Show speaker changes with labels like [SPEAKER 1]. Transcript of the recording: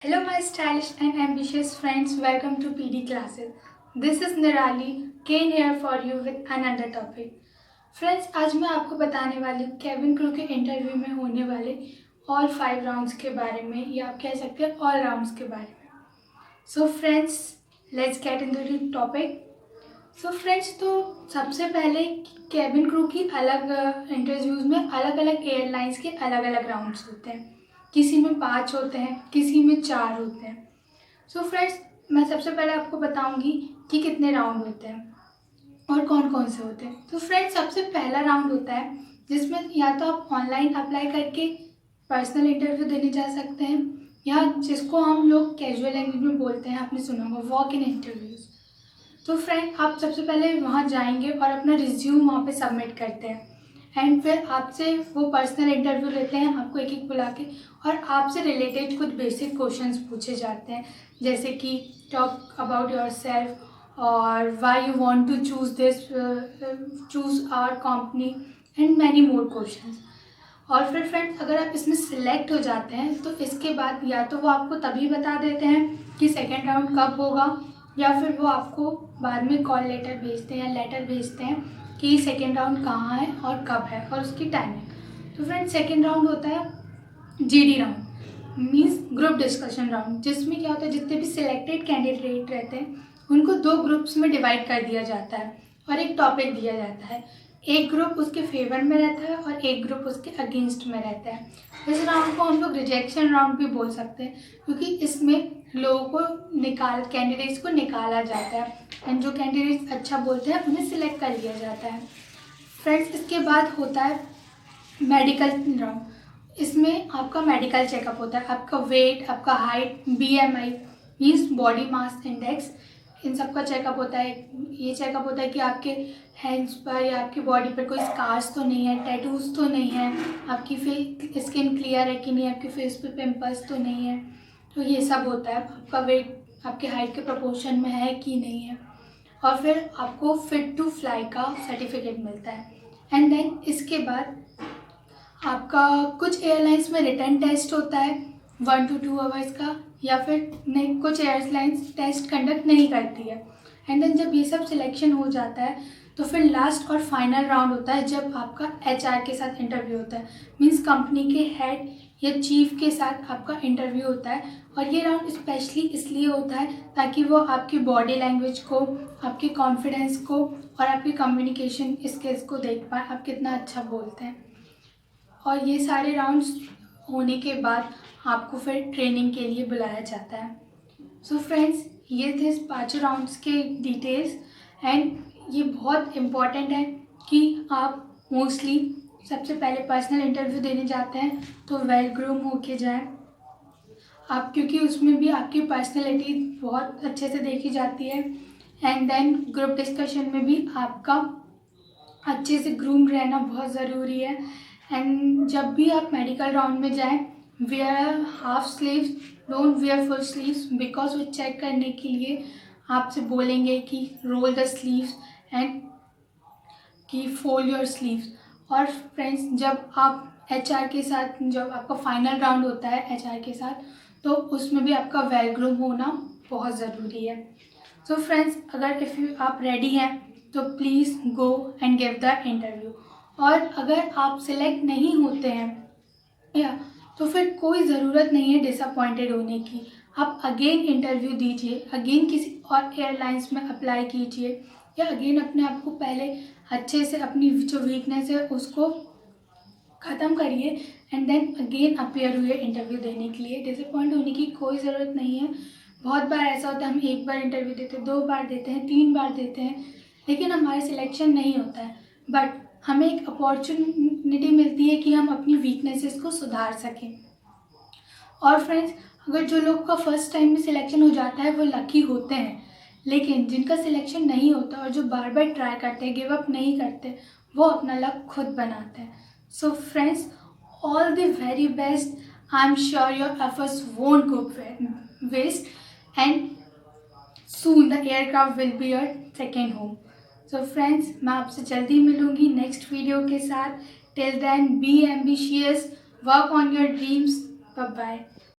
[SPEAKER 1] Hello my stylish and ambitious friends, welcome to PD classes. This is Nirali, came here for you with another topic. Friends, आज मैं आपको बताने वाली हूँ Kevin crew के interview में होने वाले ऑल 5 राउंड्स के बारे में, या आप कह सकते हैं ऑल राउंड्स के बारे में. So friends, let's get into the topic. So friends, तो सबसे पहले केबिन क्रू की अलग इंटरव्यूज़ में अलग अलग एयरलाइंस के अलग अलग राउंड्स होते हैं. किसी में 5 होते हैं, किसी में 4 होते हैं. सो फ्रेंड्स, मैं सबसे पहले आपको बताऊंगी कि कितने राउंड होते हैं और कौन कौन से होते हैं. तो फ्रेंड्स, सबसे पहला राउंड होता है जिसमें या तो आप ऑनलाइन अप्लाई करके पर्सनल इंटरव्यू देने जा सकते हैं, या जिसको हम लोग कैजुअल लैंग्वेज में बोलते हैं, आपने सुना होगा, वॉक इन इंटरव्यूज़. तो फ्रेंड, आप सबसे पहले वहाँ जाएंगे और अपना रिज्यूम वहाँ पे सबमिट करते हैं, एंड फिर आपसे वो पर्सनल इंटरव्यू लेते हैं, आपको एक एक बुला के, और आपसे रिलेटेड कुछ बेसिक क्वेश्चंस पूछे जाते हैं, जैसे कि टॉक अबाउट योर सेल्फ और why you want to choose our company and many more questions. और फिर फ्रेंड्स, अगर आप इसमें सिलेक्ट हो जाते हैं तो इसके बाद या तो वो आपको तभी बता देते हैं कि सेकेंड राउंड कब होगा, या फिर वो आपको बाद में कॉल लेटर भेजते हैं या लेटर भेजते हैं कि सेकेंड राउंड कहाँ है और कब है और उसकी टाइमिंग. तो फ्रेंड्स, सेकेंड राउंड होता है GD round, means group discussion round, जिसमें क्या होता है, जितने भी सिलेक्टेड कैंडिडेट रहते हैं उनको 2 ग्रुप्स में डिवाइड कर दिया जाता है और एक टॉपिक दिया जाता है. एक ग्रुप उसके फेवर में रहता है और एक ग्रुप उसके अगेंस्ट में रहता है. इस राउंड को हम लोग रिजेक्शन राउंड भी बोल सकते हैं, क्योंकि इसमें लोगों को कैंडिडेट्स को निकाला जाता है, एंड जो कैंडिडेट्स अच्छा बोलते हैं उन्हें सिलेक्ट कर लिया जाता है. फ्रेंड्स, इसके बाद होता है मेडिकल राउंड. इसमें आपका मेडिकल चेकअप होता है, आपका वेट, आपका height, BMI means body mass index, इन सब का चेकअप होता है. ये चेकअप होता है कि आपके हैंड्स पर या आपकी बॉडी पर कोई स्कार्स तो नहीं है, टैटूज तो नहीं है, आपकी स्किन क्लियर है कि नहीं, आपके फेस पे पिंपल्स तो नहीं है. तो ये सब होता है. आपका वेट आपके हाइट के प्रोपोर्शन में है कि नहीं है. और फिर आपको फिट टू फ्लाई का सर्टिफिकेट मिलता है. एंड देन इसके बाद आपका कुछ एयरलाइंस में रिटर्न टेस्ट होता है 1 to 2 आवर्स का, या फिर नहीं, कुछ एयरलाइंस टेस्ट कंडक्ट नहीं करती है. एंड देन जब ये सब सिलेक्शन हो जाता है तो फिर लास्ट और फाइनल राउंड होता है जब आपका HR के साथ इंटरव्यू होता है, मीन्स कंपनी के हेड या चीफ के साथ आपका इंटरव्यू होता है. और ये राउंड स्पेशली इसलिए होता है ताकि वो आपकी बॉडी लैंग्वेज को, आपके कॉन्फिडेंस को और आपकी कम्युनिकेशन स्किल्स को देख पाए, आप कितना अच्छा बोलते हैं. और ये सारे राउंड्स होने के बाद आपको फिर ट्रेनिंग के लिए बुलाया जाता है. सो फ्रेंड्स, ये थे 5 राउंड्स के डिटेल्स, एंड ये बहुत इम्पॉर्टेंट है कि आप मोस्टली सबसे पहले पर्सनल इंटरव्यू देने जाते हैं तो वेल ग्रूम होके जाएं आप, क्योंकि उसमें भी आपकी पर्सनैलिटी बहुत अच्छे से देखी जाती है. एंड देन ग्रुप डिस्कशन में भी आपका अच्छे से ग्रूम रहना बहुत ज़रूरी है. एंड जब भी आप मेडिकल राउंड में जाएं, wear half sleeves, don't wear full sleeves, because वो चेक करने के लिए आपसे बोलेंगे कि रोल द स्लीव्स एंड कि फोल्ड योर स्लीव्स. और फ्रेंड्स, जब आप HR के साथ, जब आपका फाइनल राउंड होता है HR के साथ, तो उसमें भी आपका वेल ग्रूम होना बहुत ज़रूरी है. सो फ्रेंड्स, अगर आप रेडी हैं तो please go and give the interview. और अगर आप सिलेक्ट नहीं होते हैं या तो फिर कोई ज़रूरत नहीं है डिसअपॉइंटेड होने की. आप अगेन इंटरव्यू दीजिए, अगेन किसी और एयरलाइंस में अप्लाई कीजिए, या अगेन अपने आप को पहले अच्छे से अपनी जो वीकनेस है उसको ख़त्म करिए, एंड देन अगेन अपेयर हुए इंटरव्यू देने के लिए. डिसअपॉइंट होने की कोई ज़रूरत नहीं है. बहुत बार ऐसा होता है, हम 1 बार इंटरव्यू देते हैं, 2 बार देते हैं, 3 बार देते हैं, लेकिन हमारा सिलेक्शन नहीं होता है. बट हमें एक अपॉर्चुनिटी मिलती है कि हम अपनी वीकनेसेस को सुधार सकें. और फ्रेंड्स, अगर जो लोग का फर्स्ट टाइम में सिलेक्शन हो जाता है वो लकी होते हैं, लेकिन जिनका सिलेक्शन नहीं होता और जो बार बार ट्राई करते हैं, गिव अप नहीं करते, वो अपना लक खुद बनाते हैं. So friends, all the very best. I am sure your efforts won't go waste, and soon the aircraft will be your second home. So friends, मैं आपसे जल्दी मिलूंगी नेक्स्ट वीडियो के साथ. Till then, be ambitious, work on your dreams. Bye bye.